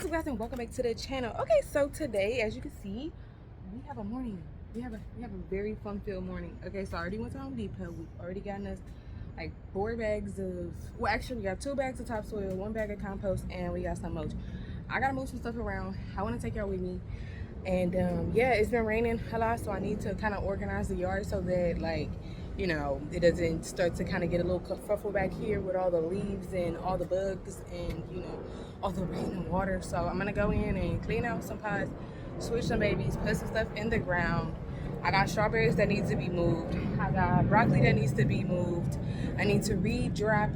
What's up, guys, and welcome back to the channel. Okay, so today, as you can see, we have a morning. We have a very fun-filled morning. Okay, so I already went to Home Depot. We've already gotten us like 4 bags of, well, actually we got 2 bags of topsoil, 1 bag of compost, and we got some mulch. I gotta move some stuff around. I want to take y'all with me. And yeah, it's been raining a lot, so I need to kind of organize the yard so that, like, you know, it doesn't start to kind of get a little kerfuffle back here with all the leaves and all the bugs and, you know, all the rain and water. So I'm gonna go in and clean out some pots, switch some babies, put some stuff in the ground. I got strawberries that need to be moved. I got broccoli that needs to be moved. I need to re-drop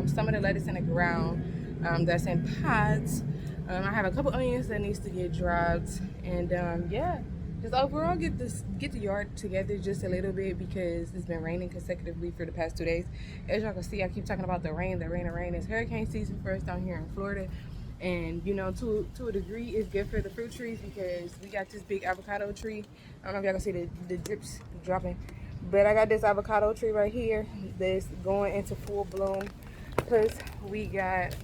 some of the lettuce in the ground that's in pots. I have a couple onions that needs to get dropped, and yeah, just overall get the yard together just a little bit because it's been raining consecutively for the past 2 days. As y'all can see, I keep talking about the rain. It's hurricane season for us down here in Florida, and you know, to a degree, it's good for the fruit trees because we got this big avocado tree. I don't know if y'all can see the drips dropping, but I got this avocado tree right here that's going into full bloom. Plus, we got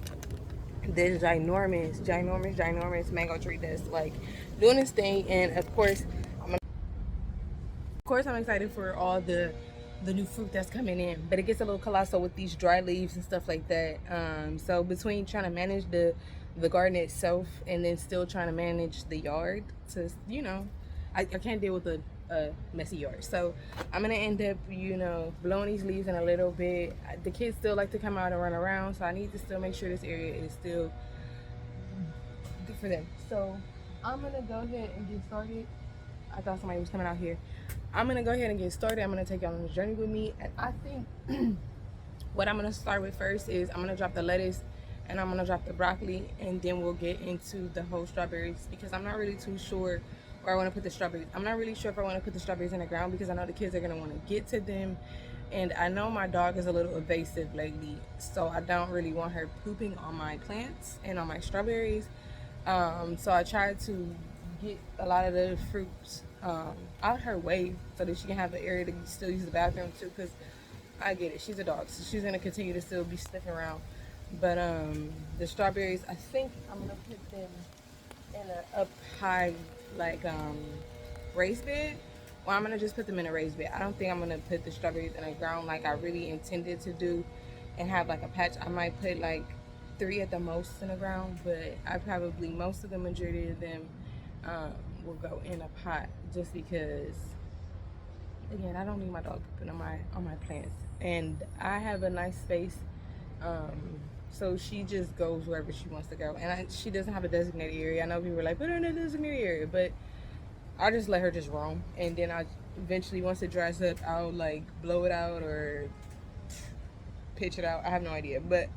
this ginormous mango tree that's like doing its thing. And of course I'm excited for all the new fruit that's coming in, but it gets a little colossal with these dry leaves and stuff like that. So between trying to manage the garden itself and then still trying to manage the yard, to, you know, I can't deal with a messy yard. So I'm gonna end up, you know, blowing these leaves in a little bit. The kids still like to come out and run around, so I need to still make sure this area is still good for them. So I'm gonna go ahead and get started. I thought somebody was coming out here. I'm gonna go ahead and get started. I'm gonna take y'all on this journey with me, and I think what I'm gonna start with first is I'm gonna drop the lettuce and I'm gonna drop the broccoli, and then we'll get into the whole strawberries because I'm not really too sure where I want to put the strawberries. I'm not really sure if I want to put the strawberries in the ground because I know the kids are gonna want to get to them, and I know my dog is a little evasive lately, so I don't really want her pooping on my plants and on my strawberries. So I tried to get a lot of the fruits out her way so that she can have an area to still use the bathroom too, because I get it, she's a dog, so she's gonna continue to still be sniffing around. But the strawberries, I think I'm gonna put them in a up high, like raised bed, or I'm gonna just put them in a raised bed. I don't think I'm gonna put the strawberries in the ground like I really intended to do and have like a patch. I might put like 3 at the most in the ground, but I probably, most of the majority of them will go in a pot, just because, again, I don't need my dog pooping on my plants, and I have a nice space, so she just goes wherever she wants to go, and she doesn't have a designated area. I know people are like, put her in a designated area, but I just let her just roam, and then I eventually, once it dries up, I'll like blow it out or pitch it out. I have no idea, but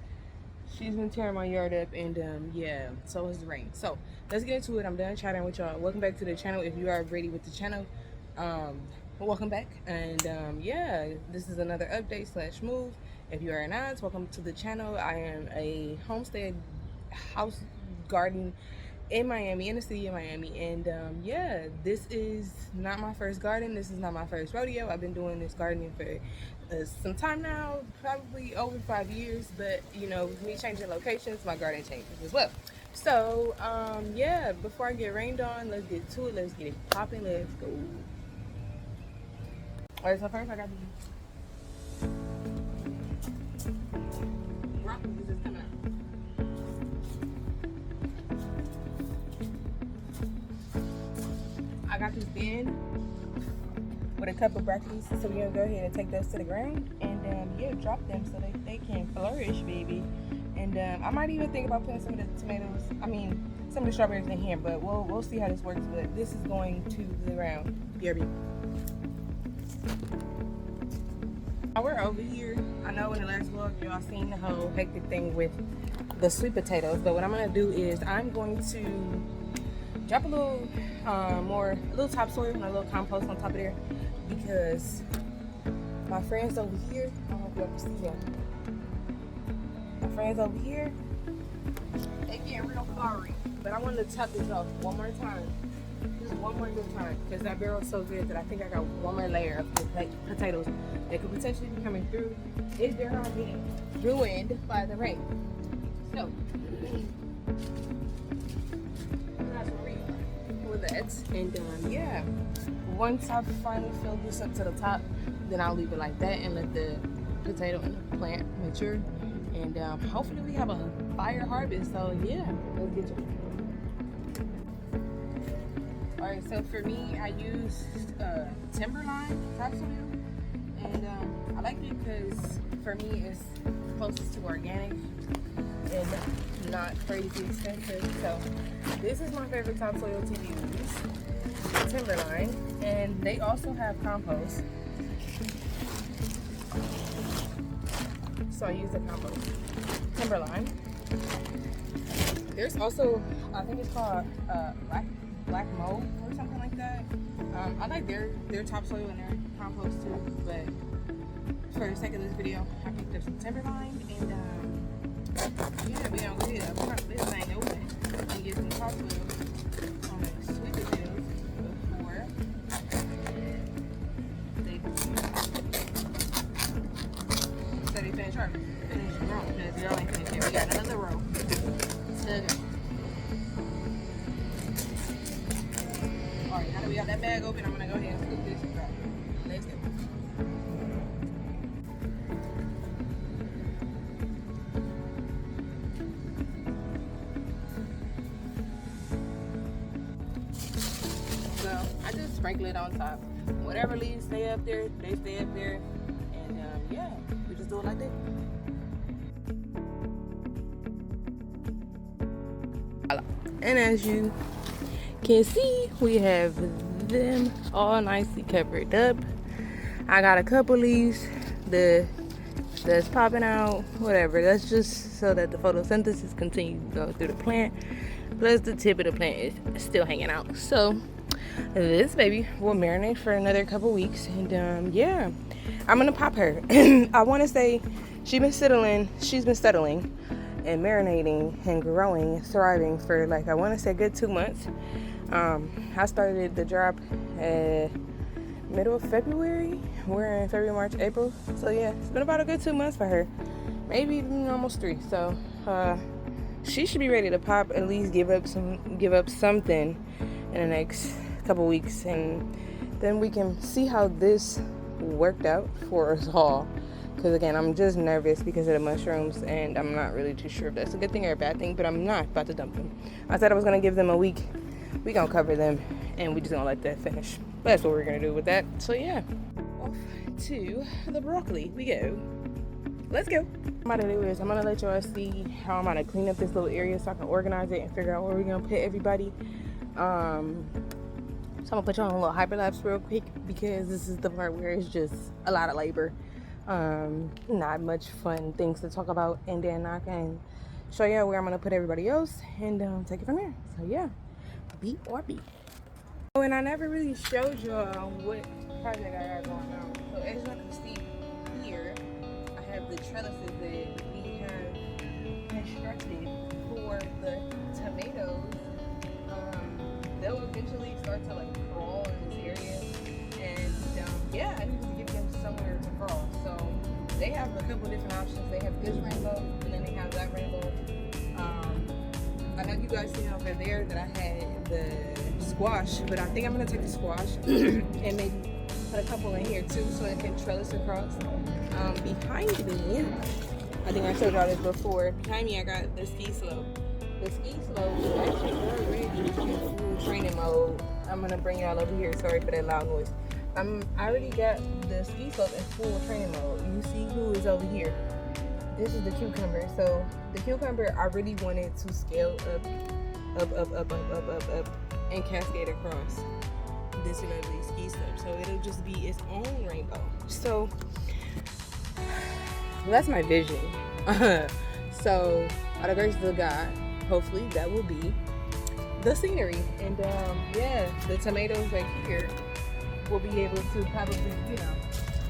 she's been tearing my yard up, and yeah, so is the rain. So let's get into it. I'm done chatting with y'all. Welcome back to the channel. If you are already with the channel, welcome back. And yeah, this is another update slash move. If you are not, welcome to the channel. I am a homestead house garden in Miami, in the city of Miami, and yeah, this is not my first garden. This is not my first rodeo. I've been doing this gardening for some time now, probably over 5 years, but you know, with me changing locations, my garden changes as well. So yeah, before I get rained on, let's get to it. Let's get it popping. Let's go. All right, so first I got these broccoli just coming out. I got this bin with a cup of broccoli, so we're gonna go ahead and take those to the ground and yeah, drop them so they can flourish, baby. And I might even think about putting some of the tomatoes, some of the strawberries in here, but we'll see how this works. But this is going to the ground. BRB. Now we're over here. I know in the last vlog y'all seen the whole hectic thing with the sweet potatoes, but what I'm gonna do is I'm going to drop a little little topsoil and a little compost on top of there, because my friends over here, I don't know if y'all can see them. My friends over here, they getting real fiery. But I wanted to top this off one more time. Just one more good time, because that barrel is so good that I think I got one more layer of potatoes that could potentially be coming through if they're not being ruined by the rain. So that. And yeah, once I finally fill this up to the top, then I'll leave it like that and let the potato and the plant mature. And hopefully we have a fire harvest. So yeah, let's get to it. Alright, so for me, I used Timberline topsoil, and I like it because for me it's closest to organic and not crazy expensive. So this is my favorite topsoil to use, Timberline, and they also have compost. So I use the compost, Timberline. There's also, I think it's called Black Mold or something like that. I like their topsoil and their compost too, but for the sake of this video, I picked up some Timberline, and yeah, we gonna go ahead and cut this thing open and get some topsoil on the sweet potatoes before they finish harvest. Finish growing, because y'all ain't finished yet. We got another row to go. Alright, now that we got that bag open, I'm gonna go ahead and scoop this back. Let's go. So I just sprinkle it on top. Whatever leaves stay up there, they stay up there. And yeah, we just do it like that. And as you can see, we have them all nicely covered up. I got a couple leaves that's popping out, whatever. That's just so that the photosynthesis continues to go through the plant. Plus the tip of the plant is still hanging out. So this baby will marinate for another couple weeks, and yeah, I'm gonna pop her. I want to say she's been settling and marinating and growing and thriving for, like, I want to say good 2 months. I started the drop middle of February. We're in February, March, April. So yeah, it's been about a good 2 months for her, maybe even almost 3. So she should be ready to pop, at least give up something in the next couple weeks, and then we can see how this worked out for us all. Because again, I'm just nervous because of the mushrooms, and I'm not really too sure if that's a good thing or a bad thing, but I'm not about to dump them. I said I was going to give them a week. We gonna cover them, and we just gonna let that finish. That's what we're gonna do with that. So yeah, off to the broccoli we go. Let's go. What I'm gonna do is I'm gonna let y'all see how I'm gonna clean up this little area so I can organize it and figure out where we're gonna put everybody. So I'm gonna put you on a little hyperlapse real quick, because this is the part where it's just a lot of labor. Not much fun things to talk about, and then I can show you where I'm gonna put everybody else and take it from there. So yeah, beat or beat. Oh, and I never really showed y'all what project I got going on. So as you can see here, I have the trellises that we have constructed for the tomatoes. They'll eventually start to like crawl in this area, and yeah, I need to give them somewhere to crawl. So they have a couple different options. They have this rainbow, and then they have that rainbow. I know you guys see over there that I had the squash, but I think I'm gonna take the squash and maybe put a couple in here too, so it can trellis across. Behind me, I think I showed y'all this before. Behind me, I got the ski slope. The ski slope is actually already in full training mode. I'm gonna bring y'all over here. Sorry for that loud noise. I already got the ski slope in full training mode. You see who is over here? This is the cucumber. So the cucumber, I really wanted to scale up, and cascade across this lovely ski slope. So it'll just be its own rainbow. So that's my vision. So by the grace of God, hopefully that will be the scenery. And yeah, the tomatoes right here will be able to probably,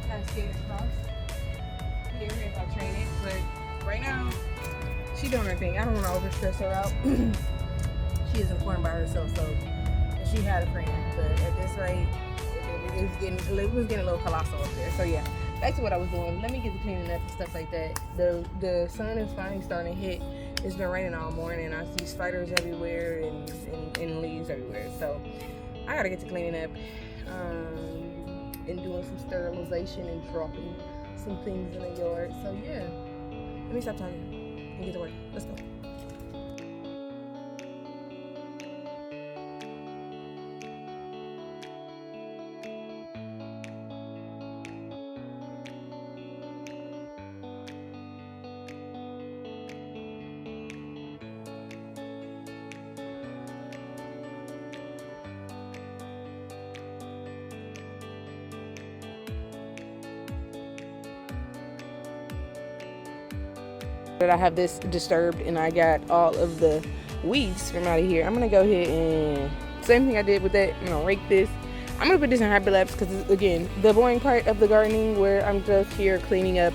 cascade across here if I train it. But right now, she's doing her thing. I don't want to overstress her out. She is important by herself, so she had a friend. But at this rate, it was getting a little colossal up there. So yeah, back to what I was doing. Let me get to cleaning up and stuff like that. The sun is finally starting to hit. It's been raining all morning. I see spiders everywhere and leaves everywhere. So I gotta get to cleaning up and doing some sterilization and dropping some things in the yard. So yeah, let me stop talking and get to work. Let's go. I have this disturbed and I got all of the weeds from out of here. I'm gonna go ahead and same thing I did with that. I'm gonna rake this. I'm gonna put this in hyperlapse because again, the boring part of the gardening where I'm just here cleaning up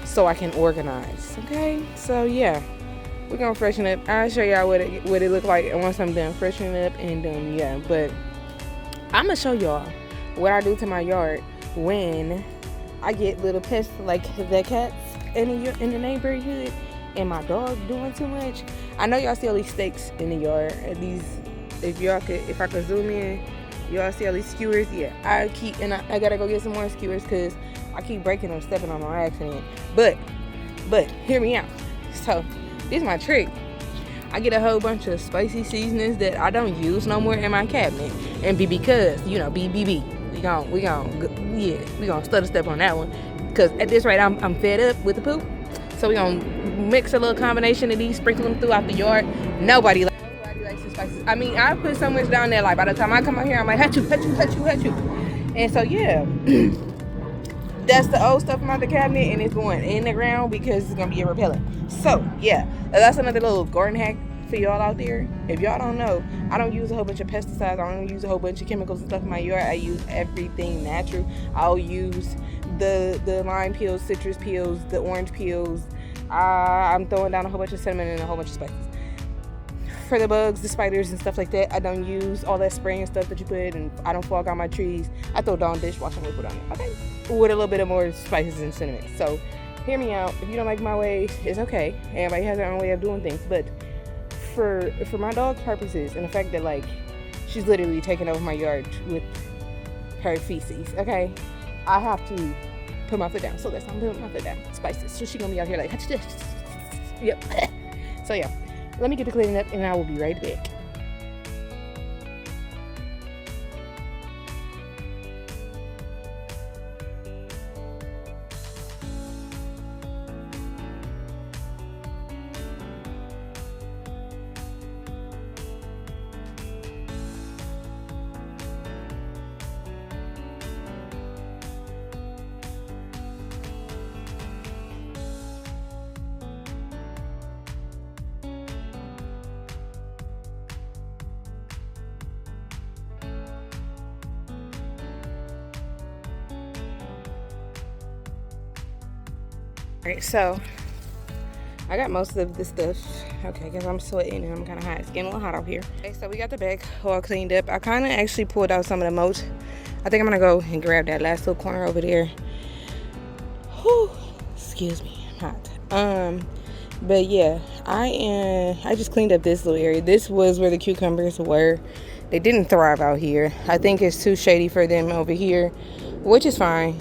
so I can organize. Okay, so yeah, we're gonna freshen up. I'll show y'all what it looked like once I'm done freshening up and yeah. But I'm gonna show y'all what I do to my yard when I get little pests like the cats in the neighborhood and my dog doing too much. I know y'all see all these stakes in the yard. These, if I could zoom in, y'all see all these skewers. Yeah, I gotta go get some more skewers because I keep breaking them, stepping on them on accident. But hear me out. So this is my trick. I get a whole bunch of spicy seasonings that I don't use no more in my cabinet, and because we gonna stutter step on that one. Cause at this rate, I'm fed up with the poop. So we gonna mix a little combination of these, sprinkle them throughout the yard. Nobody likes the spices. I mean, I put so much down there. Like by the time I come out here, I'm like, hatchoo. And so yeah, that's the old stuff from out the cabinet, and it's going in the ground because it's gonna be a repellent. So yeah, that's another little garden hack for y'all out there. If y'all don't know, I don't use a whole bunch of pesticides. I don't use a whole bunch of chemicals and stuff in my yard. I use everything natural. I'll use the lime peels, citrus peels, the orange peels. I'm throwing down a whole bunch of cinnamon and a whole bunch of spices. For the bugs, the spiders and stuff like that, I don't use all that spraying stuff that you put, and I don't fog out my trees. I throw Dawn dishwashing liquid on it, okay? With a little bit of more spices and cinnamon. So hear me out. If you don't like my way, it's okay. Everybody has their own way of doing things. But for my dog's purposes and the fact that like she's literally taking over my yard with her feces, okay? I have to put my foot down. So that's how I'm putting my foot down. Spices. So she's gonna be out here like, yep. So yeah, let me get to cleaning up and I will be right back. Alright, so I got most of this stuff. Okay, because I'm sweating and I'm kind of hot. It's getting a little hot out here. Okay, so we got the back all cleaned up. I kind of actually pulled out some of the mulch. I think I'm going to go and grab that last little corner over there. Whew, excuse me, I'm hot. But yeah, I just cleaned up this little area. This was where the cucumbers were. They didn't thrive out here. I think it's too shady for them over here, which is fine.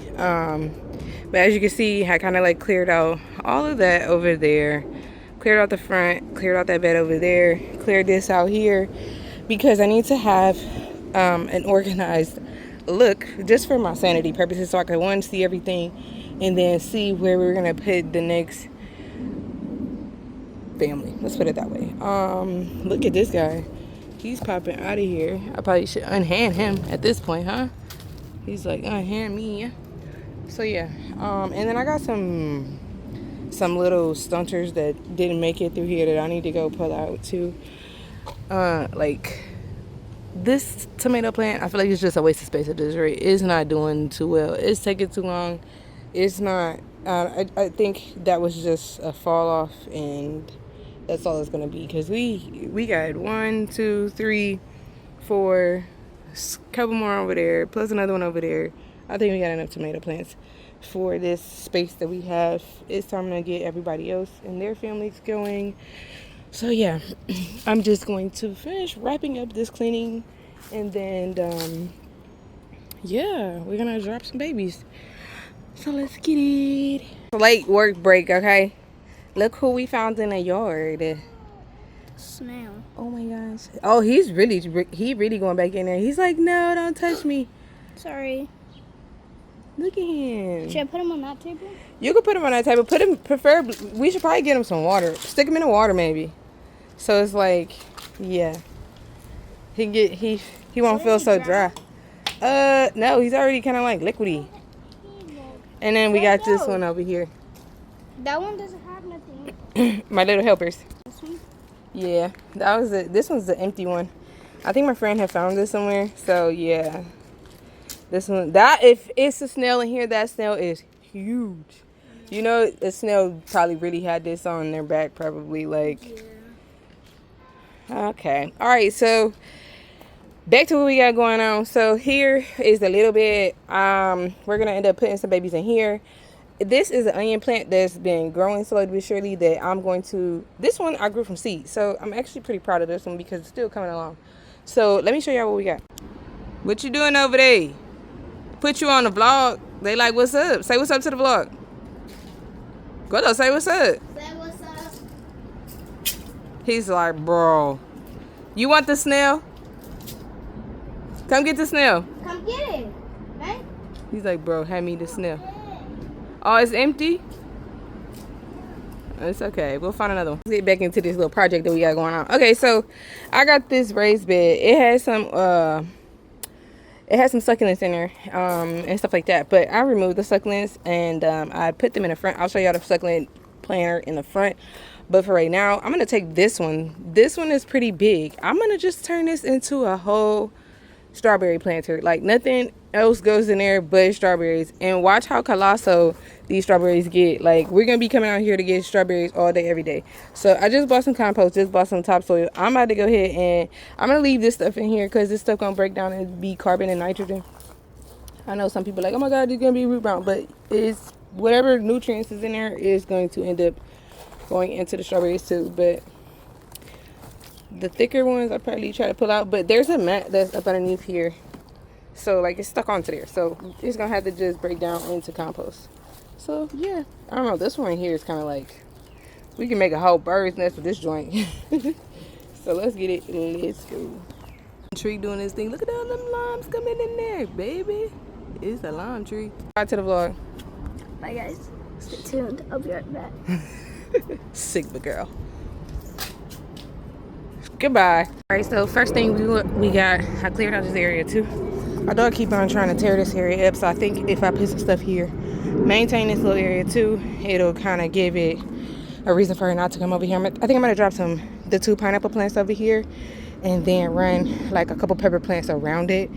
But as you can see, I kind of like cleared out all of that over there. Cleared out the front, cleared out that bed over there, cleared this out here because I need to have an organized look just for my sanity purposes so I can one, see everything and then see where we're going to put the next family. Let's put it that way. Look at this guy. He's popping out of here. I probably should unhand him at this point, huh? He's like, unhand me. So yeah, and then I got some little stunters that didn't make it through here that I need to go pull out too. Like this tomato plant, I feel like it's just a waste of space at this rate. It's not doing too well. It's taking too long. It's not. I think that was just a fall off, and that's all it's gonna be because we got 1, 2, 3, 4, a couple more over there, plus another one over there. I think we got enough tomato plants for this space that we have. It's time to get everybody else and their families going. So yeah, I'm just going to finish wrapping up this cleaning And then yeah, we're gonna drop some babies. So let's get it. Late work break, okay? Look who we found in the yard. Snail. Oh my gosh. Oh, he really going back in there. He's like, no, don't touch me. Sorry. Look at him. Should I put him on that table? You could put him on that table. Put him, preferably, we should probably get him some water. Stick him in the water maybe. So it's like, yeah. He won't feel so dry. No, he's already kind of like liquidy. And then we got this one over here. That one doesn't have nothing. My little helpers. This one? Yeah, that was it. This one's the empty one. I think my friend had found this somewhere. So yeah, this one. That if it's a snail in here, that snail is huge. You know, the snail probably really had this on their back, probably like. Yeah. Okay. All right. So back to what we got going on. So here is a little bit. We're gonna end up putting some babies in here. This is an onion plant that's been growing slowly but surely that I'm going to, this one I grew from seed. So I'm actually pretty proud of this one because it's still coming along. So let me show y'all what we got. What you doing over there? Put you on the vlog. They like, what's up? Say what's up to the vlog. Go though, say what's up. Say what's up. He's like, bro, you want the snail? Come get the snail. Come get it, right? He's like, bro, hand me the snail. Oh, it's empty? It's okay. We'll find another one. Let's get back into this little project that we got going on. Okay, so I got this raised bed. It has some succulents in there and stuff like that. But I removed the succulents and I put them in the front. I'll show y'all the succulent planter in the front. But for right now, I'm going to take this one. This one is pretty big. I'm going to just turn this into a whole strawberry planter. Like nothing else goes in there but strawberries. And watch how colossal these strawberries get. Like we're gonna be coming out here to get strawberries all day every day. So I just bought some compost, just bought some topsoil. I'm about to go ahead and I'm gonna leave this stuff in here because this stuff gonna break down and be carbon and nitrogen. I know some people are like, oh my god, it's gonna be root bound, but it's whatever nutrients is in there is going to end up going into the strawberries too. But the thicker ones I probably try to pull out, but there's a mat that's up underneath here, so like it's stuck onto there, so it's gonna have to just break down into compost. So yeah, I don't know, this one here is kind of like we can make a whole bird's nest with this joint. So let's get it, let's go. Tree doing this thing. Look at all them limes coming in there, baby. It's a lime tree. Back to the vlog. Bye guys, stay tuned, I'll be right back. Sigma girl. Goodbye. All right, so first thing we got, I cleared out this area too. My dog keep on trying to tear this area up, so I think if I put some stuff here, maintain this little area too, it'll kind of give it a reason for her not to come over here. I think I'm gonna drop the 2 pineapple plants over here and then run like a couple pepper plants around it,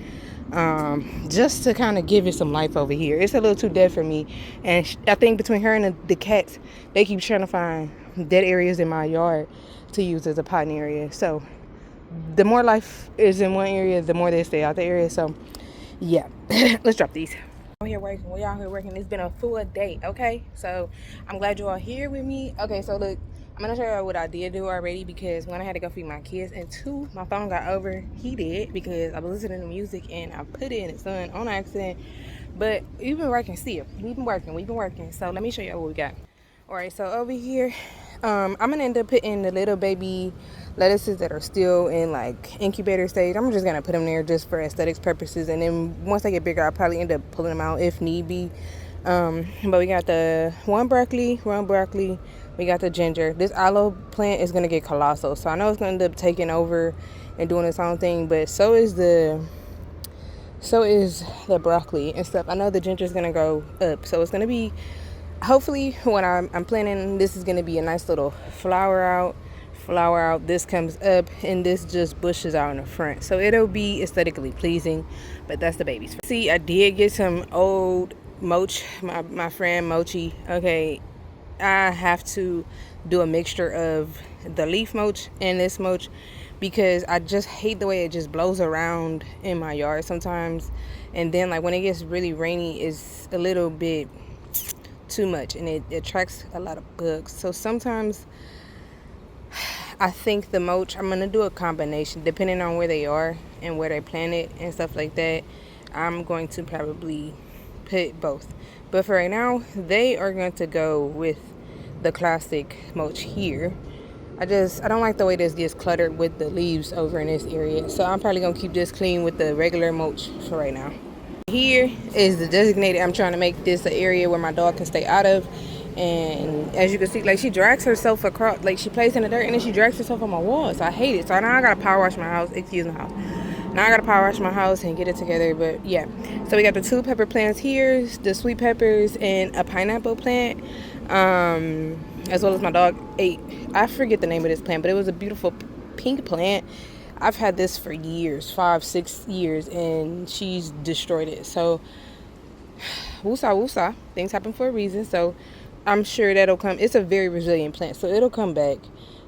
just to kind of give it some life over here. It's a little too dead for me, and I think between her and the cats, they keep trying to find dead areas in my yard to use as a potting area. So the more life is in one area, the more they stay out the area. So yeah. Let's drop these. We out here working. It's been a full day, okay? So I'm glad you all here with me. Okay, so look, I'm gonna show you what I did do already, because one, I had to go feed my kids, and 2, my phone got overheated because I was listening to music and I put it in the sun on accident. But we've been working still. We've been working. So let me show you what we got. All right, so over here, I'm gonna end up putting the little baby lettuces that are still in like incubator stage. I'm just gonna put them there just for aesthetics purposes, and then once they get bigger, I'll probably end up pulling them out if need be. But we got the one broccoli, we got the ginger. This aloe plant is gonna get colossal, so I know it's gonna end up taking over and doing its own thing, but so is the broccoli and stuff. I know the ginger is gonna go up, so it's gonna be, hopefully when I'm planning, this is gonna be a nice little flower out, this comes up, and this just bushes out in the front, so it'll be aesthetically pleasing. But that's the babies. See, I did get some old mulch, my friend Mochi. Okay, I have to do a mixture of the leaf mulch and this mulch because I just hate the way it just blows around in my yard sometimes, and then like when it gets really rainy, it's a little bit too much and it attracts a lot of bugs. So sometimes I think the mulch, I'm gonna do a combination depending on where they are and where they planted and stuff like that. I'm going to probably put both, but for right now they are going to go with the classic mulch here. I don't like the way this gets cluttered with the leaves over in this area, so I'm probably gonna keep this clean with the regular mulch for right now. Here is the designated. I'm trying to make this an area where my dog can stay out of. And as you can see, like, she drags herself across, like she plays in the dirt and then she drags herself on my wall. So I hate it. So now I gotta power wash my house. Excuse my house. Now I gotta power wash my house and get it together. But yeah, so we got the 2 pepper plants here, the sweet peppers, and a pineapple plant. As well as my dog ate. I forget the name of this plant, but it was a beautiful pink plant. I've had this for years, 5-6 years, and she's destroyed it. So woosah woosah, things happen for a reason. So I'm sure that'll come. It's a very resilient plant, so it'll come back.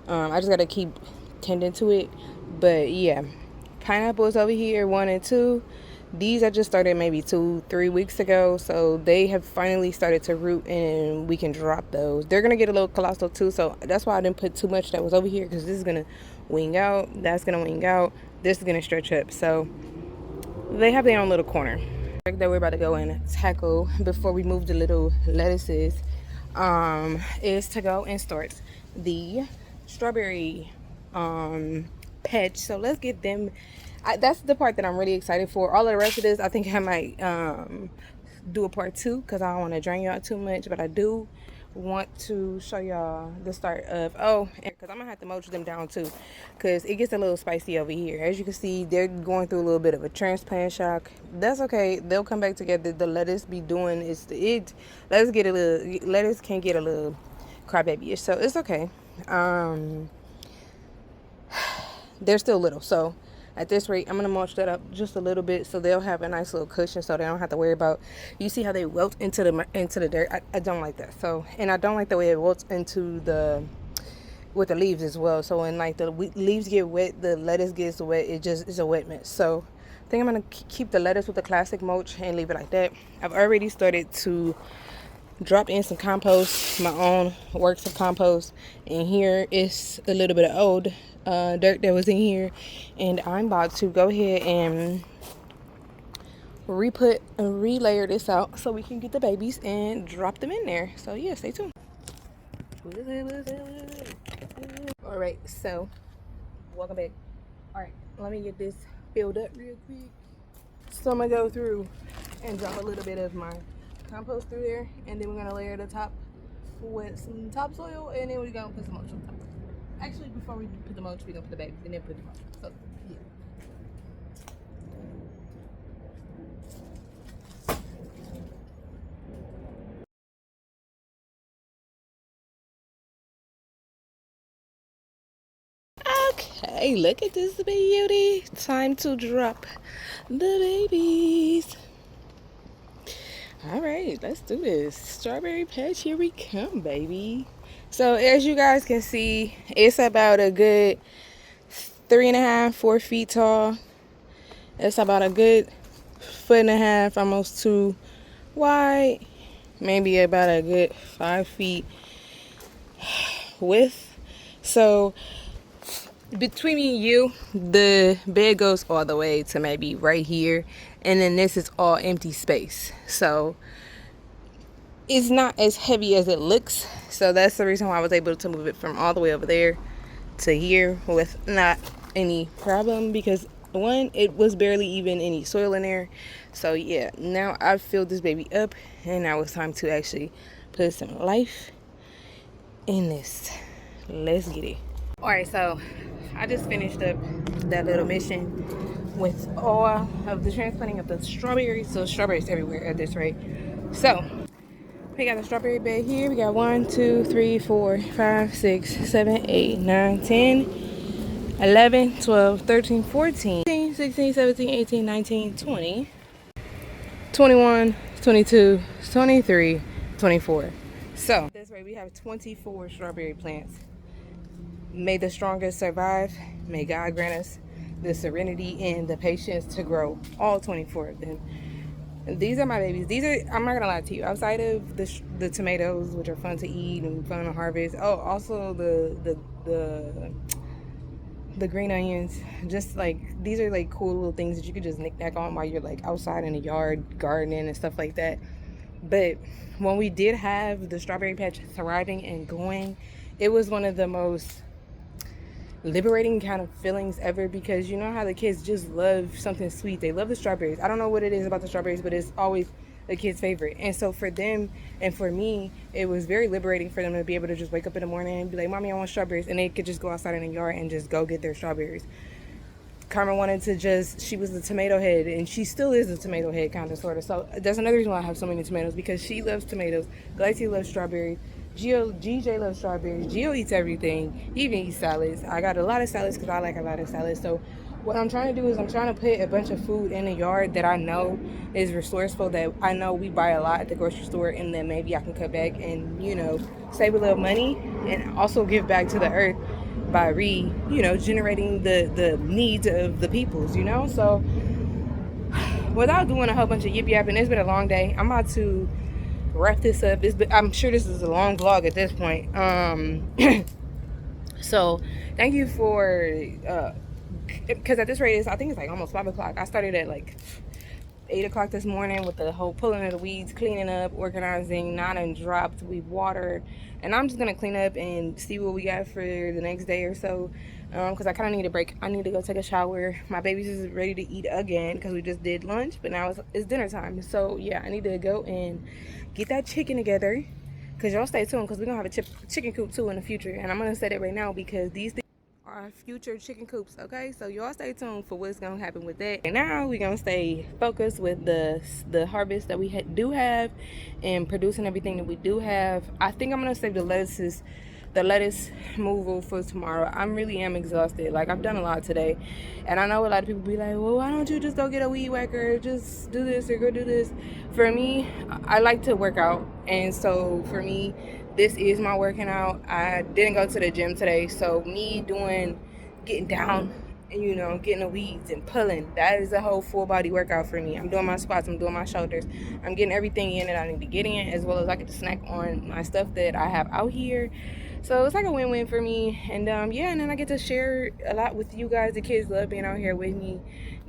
I just gotta keep tending to it. But yeah, pineapples over here, 1 and 2. These I just started maybe 2-3 weeks ago, so they have finally started to root, and we can drop those. They're gonna get a little colossal too, so that's why I didn't put too much that was over here, because this is gonna wing out, that's gonna wing out, this is gonna stretch up. So they have their own little corner that we're about to go and tackle before we move the little lettuces. Is to go and start the strawberry patch. So let's get them. That's the part that I'm really excited for. All of the rest of this, I think I might do a part 2, because I don't want to drain y'all too much, but I do want to show y'all the start of, because I'm gonna have to mulch them down too, because it gets a little spicy over here. As you can see, they're going through a little bit of a transplant shock. That's okay, they'll come back together. The lettuce be doing lettuce can get a little crybaby-ish, so it's okay. They're still little, so at this rate, I'm going to mulch that up just a little bit so they'll have a nice little cushion, so they don't have to worry about, you see how they wilt into the dirt? I don't like that. So, and I don't like the way it wilts with the leaves as well. So when like the leaves get wet, the lettuce gets wet, it's a wet mess. So I think I'm going to keep the lettuce with the classic mulch and leave it like that. I've already started to drop in some compost, my own works of compost, and here is a little bit of old dirt that was in here, and I'm about to go ahead and relayer this out so we can get the babies and drop them in there. So yeah, stay tuned. All right, so welcome back. All right, let me get this filled up real quick. So I'm gonna go through and drop a little bit of my compost through there, and then we're gonna layer the top with some topsoil, and then we're gonna put some mulch on top. Actually, before we put the mulch, we're gonna put the babies and then put the mulch. So yeah. Okay, look at this beauty. Time to drop the babies. All right, let's do this. Strawberry patch, here we come, baby. So as you guys can see, it's about a good 3.5-4 feet tall. It's about a good 1.5 feet, almost 2 wide. Maybe about a good 5 feet width. So between me and you, the bed goes all the way to maybe right here, and then this is all empty space. So it's not as heavy as it looks. So that's the reason why I was able to move it from all the way over there to here with not any problem, because one, it was barely even any soil in there. So yeah, now I've filled this baby up, and now it's time to actually put some life in this. Let's get it. All right, so I just finished up that little mission with all of the transplanting of the strawberries. So strawberries everywhere at this rate. So we got the strawberry bed here. We got 1, 2, 3, 4, 5, 6, 7, 8, 9, 10, 11, 12, 13, 14, 15, 16, 17, 18, 19, 20, 21, 22, 23, 24. So this way we have 24 strawberry plants. May the strongest survive. May God grant us the serenity and the patience to grow all 24 of them. These are my babies. These are, I'm not gonna lie to you, outside of the tomatoes, which are fun to eat and fun to harvest. Oh, also the the green onions, just like these are like cool little things that you could just knick-knack on while you're like outside in the yard gardening and stuff like that. But when we did have the strawberry patch thriving and going, it was one of the most liberating kind of feelings ever, because you know how the kids just love something sweet. They love the strawberries. I don't know what it is about the strawberries, but it's always the kids' favorite. And so for them and for me, it was very liberating for them to be able to just wake up in the morning and be like, Mommy, I want strawberries. And they could just go outside in the yard and just go get their strawberries. Carmen wanted to just, she was the tomato head, and she still is the tomato head, kind of, sort of. So that's another reason why I have so many tomatoes, because she loves tomatoes. Glacy loves strawberries. GJ loves strawberries. Gio eats everything. He even eats salads. I got a lot of salads because I like a lot of salads. So what I'm trying to do is I'm trying to put a bunch of food in the yard that I know is resourceful, that I know we buy a lot at the grocery store, and then maybe I can cut back and, you know, save a little money and also give back to the earth by generating the needs of the peoples, you know. So without doing a whole bunch of yip yapping, it's been a long day. I'm about to wrap this up. I'm sure this is a long vlog at this point. So thank you for because at this rate I think it's like almost 5 o'clock. I started at like 8 o'clock this morning with the whole pulling of the weeds, cleaning up, organizing. Not and dropped, we've watered, and I'm just gonna clean up and see what we got for the next day or so, because I kind of need a break. I need to go take a shower. My baby's is ready to eat again because we just did lunch, but now it's dinner time. So yeah, I need to go and get that chicken together, because y'all stay tuned, because we're gonna have a chicken coop too in the future, and I'm gonna say that right now because these things are future chicken coops. Okay, so y'all stay tuned for what's gonna happen with that. And now we're gonna stay focused with the harvest that we do have and producing everything that we do have. I think I'm gonna save the lettuce removal for tomorrow. I really am exhausted. Like, I've done a lot today, and I know a lot of people be like, well, why don't you just go get a weed whacker, just do this or go do this. For me, I like to work out, and so for me, this is my working out. I didn't go to the gym today, so me getting down and, you know, getting the weeds and pulling, that is a whole full body workout for me. I'm doing my squats, I'm doing my shoulders, I'm getting everything in that I need to get in, as well as I get to snack on my stuff that I have out here. So it's like a win-win for me. And yeah, and then I get to share a lot with you guys. The kids love being out here with me.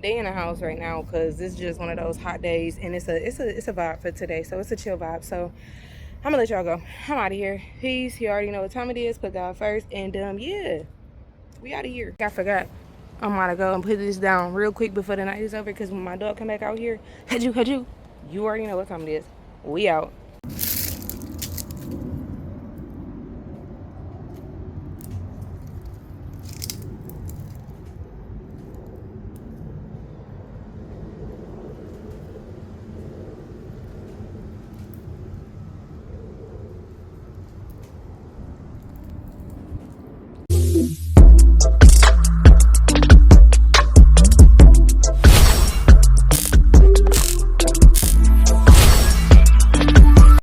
They in the house right now because it's just one of those hot days, and it's a vibe for today. So it's a chill vibe. So I'm gonna let y'all go. I'm out of here. Peace. You already know what time it is. Put God first. And yeah, we out of here. I forgot. I'm gonna go and put this down real quick before the night is over, because when my dog come back out here, you already know what time it is. We out.